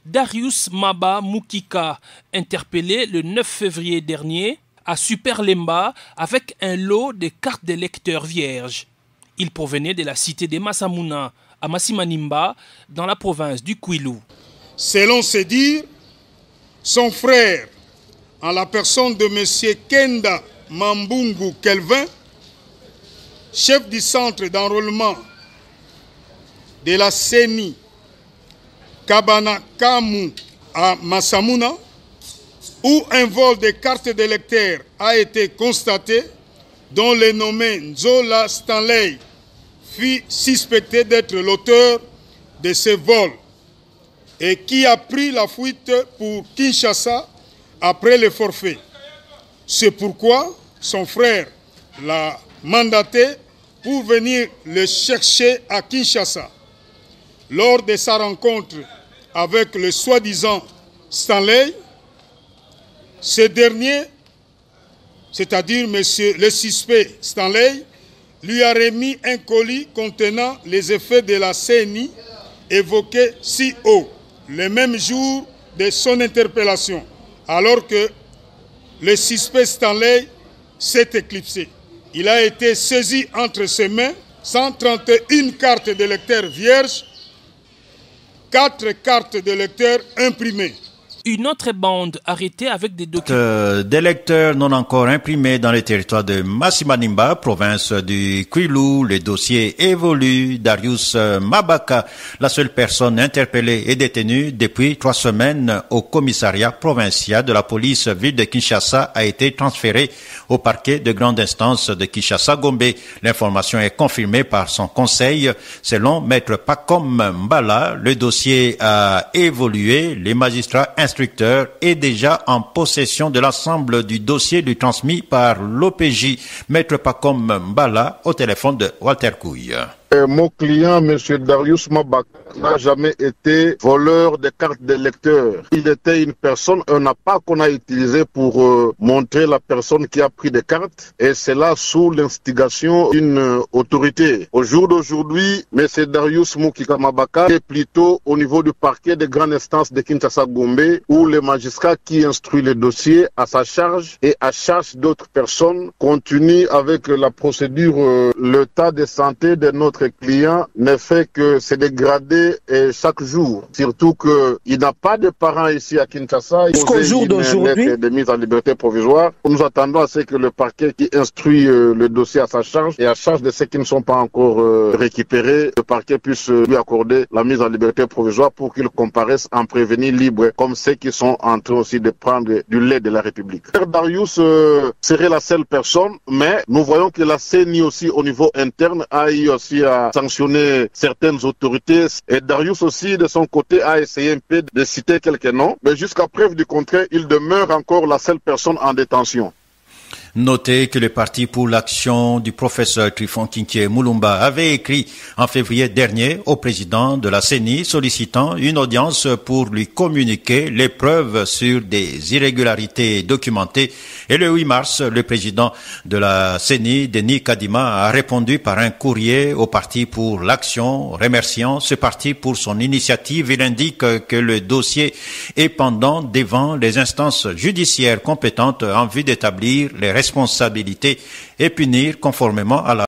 Darius Maba Mukika, interpellé le 9 février dernier à Superlemba avec un lot de cartes d'électeurs vierges. Il provenait de la cité de Masamuna à Masimanimba dans la province du Kwilu. Selon ses dires, son frère, en la personne de M. Kenda Mambungu Kelvin, chef du centre d'enrôlement de la CENI Kabanakamu à Masamuna, où un vol de cartes d'électeurs a été constaté, dont le nommé Nzola Stanley fut suspecté d'être l'auteur de ce vol et qui a pris la fuite pour Kinshasa après le forfait. C'est pourquoi son frère l'a mandaté pour venir le chercher à Kinshasa. Lors de sa rencontre avec le soi-disant Stanley, ce dernier, c'est-à-dire le suspect Stanley, lui a remis un colis contenant les effets de la CENI évoqués si haut, le même jour de son interpellation, alors que le suspect Stanley s'est éclipsé. Il a été saisi entre ses mains 131 cartes d'électeurs vierges, 4 cartes d'électeurs imprimées. Une autre bande arrêtée avec des documents d'électeurs non encore imprimés dans le territoire de Masimanimba, province du Kwilu. Le dossier évolue. Darius Mabaka, la seule personne interpellée et détenue depuis 3 semaines au commissariat provincial de la police ville de Kinshasa, a été transféré au parquet de grande instance de Kinshasa-Gombe. L'information est confirmée par son conseil. Selon Maître Pacom Mbala, le dossier a évolué. Les magistrats instructeur est déjà en possession de l'ensemble du dossier lui transmis par l'OPJ. Maître Pacom Mbala au téléphone de Walter Kouy. Mon client, M. Darius Mabak, n'a jamais été voleur de cartes d'électeurs. Il était une personne, un appât qu'on a utilisé pour montrer la personne qui a pris des cartes, et c'est là sous l'instigation d'une autorité. Au jour d'aujourd'hui, M. Darius Mukika Mabaka est plutôt au niveau du parquet de grande instance de Kinshasa-Gombe, où le magistrat qui instruit le dossier à sa charge et à charge d'autres personnes continue avec la procédure. L'état de santé de notre client ne fait que se dégrader chaque jour. Surtout qu'il n'a pas de parents ici à Kinshasa. Jusqu'au jour d'aujourd'hui, de mise en liberté provisoire. Nous attendons à ce que le parquet qui instruit le dossier à sa charge et à charge de ceux qui ne sont pas encore récupérés, le parquet puisse lui accorder la mise en liberté provisoire pour qu'il comparaisse en prévenu libre, comme ceux qui sont en train aussi de prendre du lait de la République. Darius serait la seule personne, mais nous voyons que la CENI aussi au niveau interne a eu aussi à sanctionner certaines autorités, et Darius aussi de son côté a essayé un peu de citer quelques noms, mais jusqu'à preuve du contraire, il demeure encore la seule personne en détention. Notez que le Parti pour l'action du professeur Trifon Kinké Moulumba avait écrit en février dernier au président de la CENI sollicitant une audience pour lui communiquer les preuves sur des irrégularités documentées. Et le 8 mars, le président de la CENI, Denis Kadima, a répondu par un courrier au Parti pour l'action, remerciant ce parti pour son initiative. Il indique que le dossier est pendant devant les instances judiciaires compétentes en vue d'établir les responsabilités et punir conformément à la